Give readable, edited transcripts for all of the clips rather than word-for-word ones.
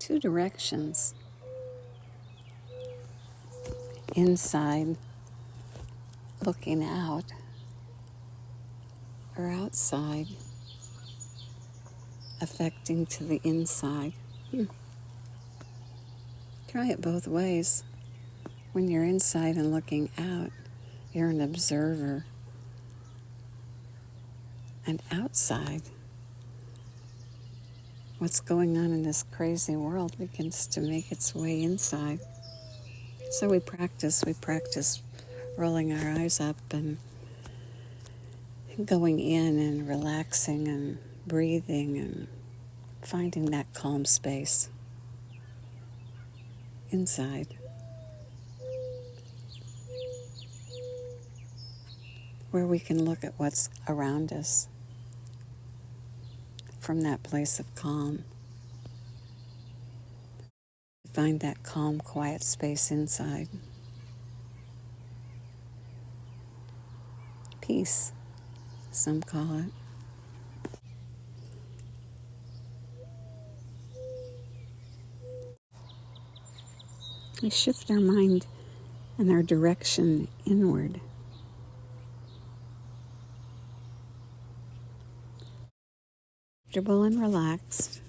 two directions. Inside, looking out, or outside, affecting to the inside. Try it both ways. When you're inside and looking out, you're an observer. And outside, what's going on in this crazy world begins to make its way inside. So we practice rolling our eyes up and going in and relaxing and breathing and finding that calm space inside. Where we can look at what's around us from that place of calm. Find that calm, quiet space inside. Peace, some call it. We shift our mind and our direction inward. Comfortable and relaxed.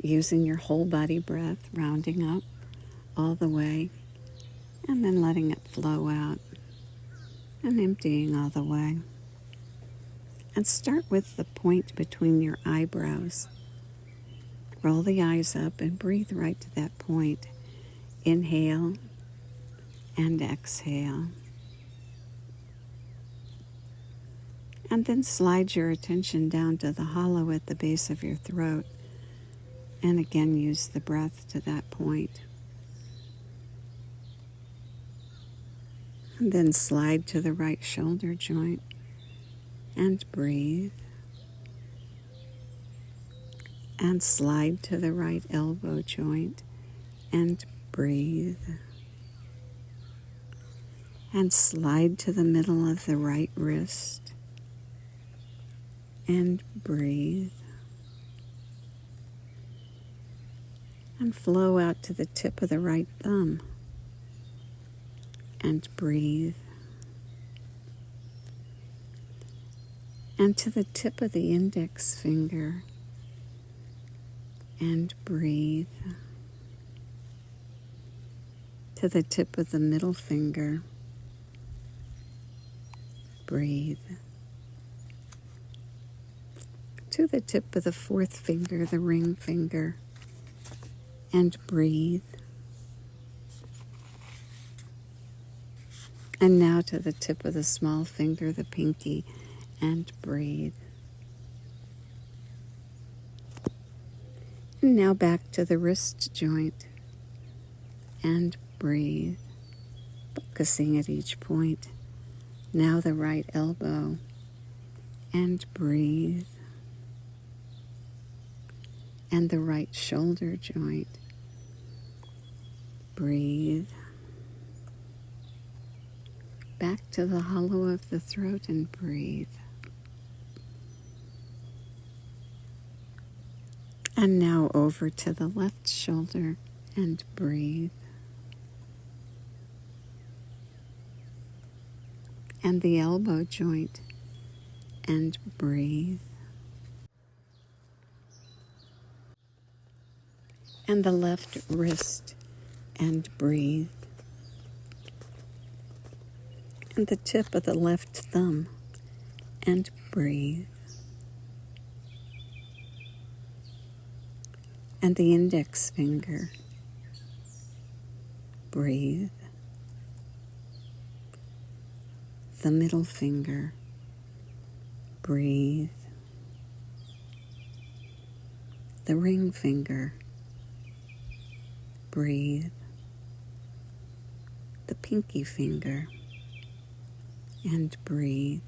Using your whole body breath, rounding up all the way, and then letting it flow out and emptying all the way. And start with the point between your eyebrows. Roll the eyes up and breathe right to that point. Inhale and exhale. And then slide your attention down to the hollow at the base of your throat. And again, use the breath to that point. And then slide to the right shoulder joint and breathe. And slide to the right elbow joint and breathe. And slide to the middle of the right wrist and breathe. And flow out to the tip of the right thumb and breathe. And to the tip of the index finger and breathe. To the tip of the middle finger, breathe. To the tip of the fourth finger, the ring finger, and breathe. And now to the tip of the small finger, the pinky, and breathe. And now back to the wrist joint and breathe, focusing at each point. Now the right elbow and breathe. And the right shoulder joint. Breathe. Back to the hollow of the throat and breathe. And now over to the left shoulder and breathe. And the elbow joint and breathe. And the left wrist and breathe. And the tip of the left thumb and breathe. And the index finger, breathe. The middle finger, breathe. The ring finger, breathe. The pinky finger, and breathe.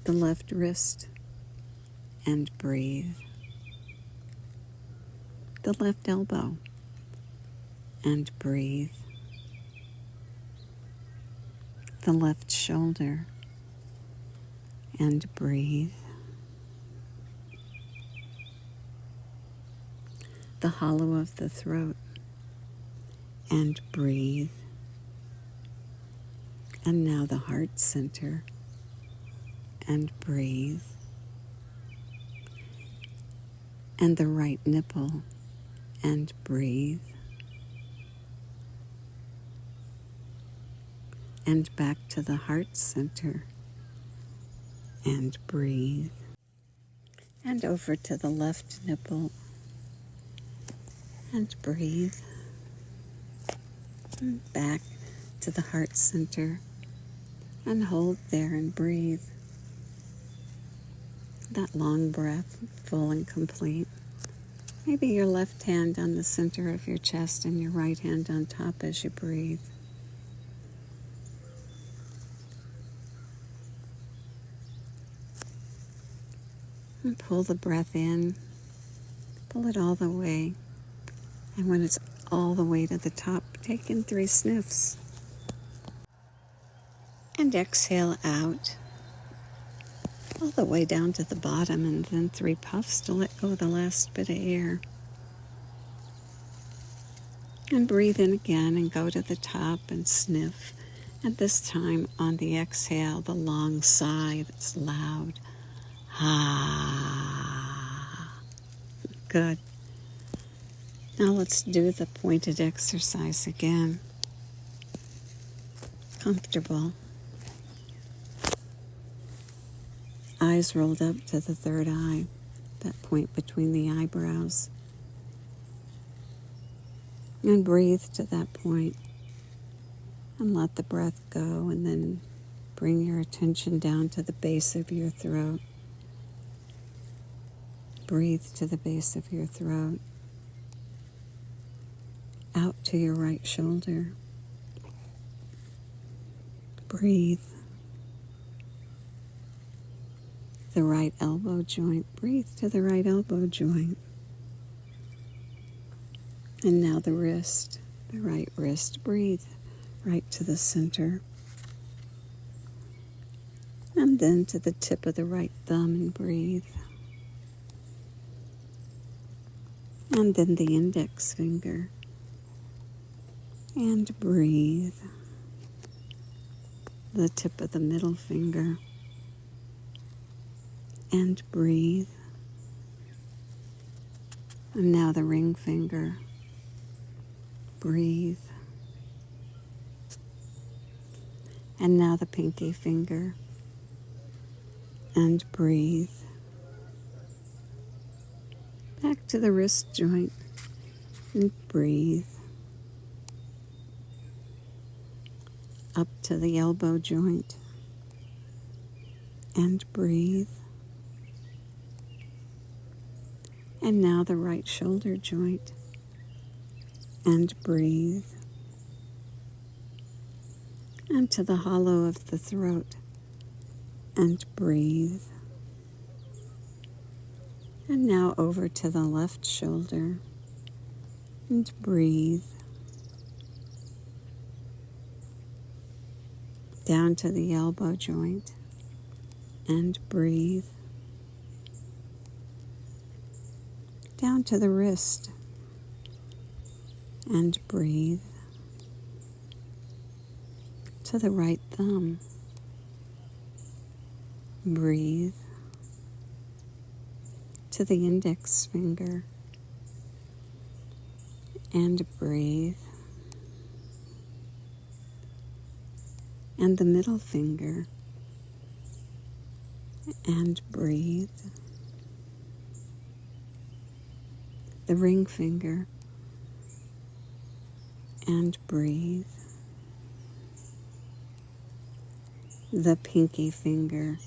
The left wrist, and breathe. The left elbow, and breathe. The left shoulder, and breathe. the hollow of the throat, and breathe. And now the heart center, and breathe. And the right nipple, and breathe. And back to the heart center, and breathe. And over to the left nipple, and breathe. And back to the heart center, and hold there and breathe. That long breath, full and complete. Maybe your left hand on the center of your chest and your right hand on top as you breathe. And pull the breath in, pull it all the way. And when it's all the way to the top, take in 3 sniffs. And exhale out, all the way down to the bottom, and then 3 puffs to let go of the last bit of air. And breathe in again and go to the top and sniff. And this time on the exhale, the long sigh that's loud. Ah. Good. Now let's do the pointed exercise again. Comfortable. Eyes rolled up to the third eye, that point between the eyebrows. And breathe to that point. And let the breath go, and then bring your attention down to the base of your throat. Breathe to the base of your throat. Out to your right shoulder. Breathe. The right elbow joint. Breathe to the right elbow joint. And now the wrist, the right wrist. Breathe right to the center. And then to the tip of the right thumb and breathe. And then the index finger. And breathe. The tip of the middle finger. And breathe. And now the ring finger. Breathe. And now the pinky finger. And breathe. Back to the wrist joint. And breathe. Up to the elbow joint. And breathe. And now the right shoulder joint. And breathe. And to the hollow of the throat. And breathe. And now over to the left shoulder. And breathe. Down to the elbow joint. And breathe. Down to the wrist. And breathe. To the right thumb. Breathe. To the index finger. And breathe. And the middle finger. And breathe. The ring finger. And breathe. The pinky finger.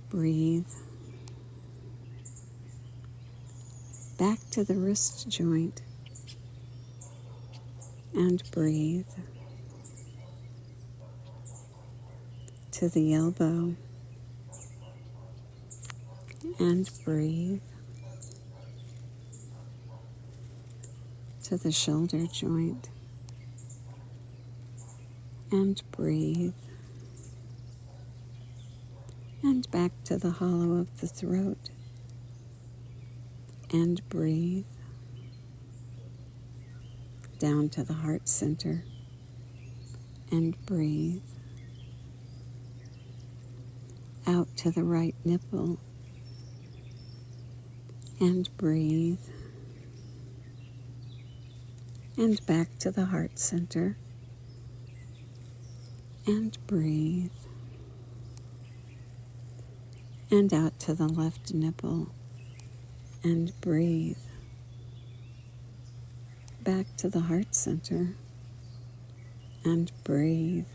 Breathe. Back to the wrist joint. And breathe. To the elbow. And breathe. To the shoulder joint. And breathe. And back to the hollow of the throat. and breathe down to the heart center and breathe out to the right nipple and breathe and back to the heart center and breathe and out to the left nipple and breathe back to the heart center and breathe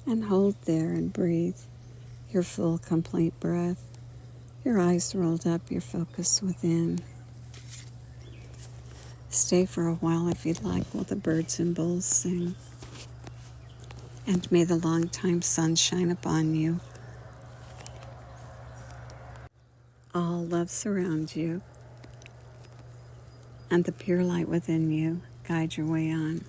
and hold there and breathe your full complete breath, your eyes rolled up, your focus within. Stay for a while if you'd like while the birds and bulls sing. And may the long time sun shine upon you. All love surround you, and the pure light within you guide your way on.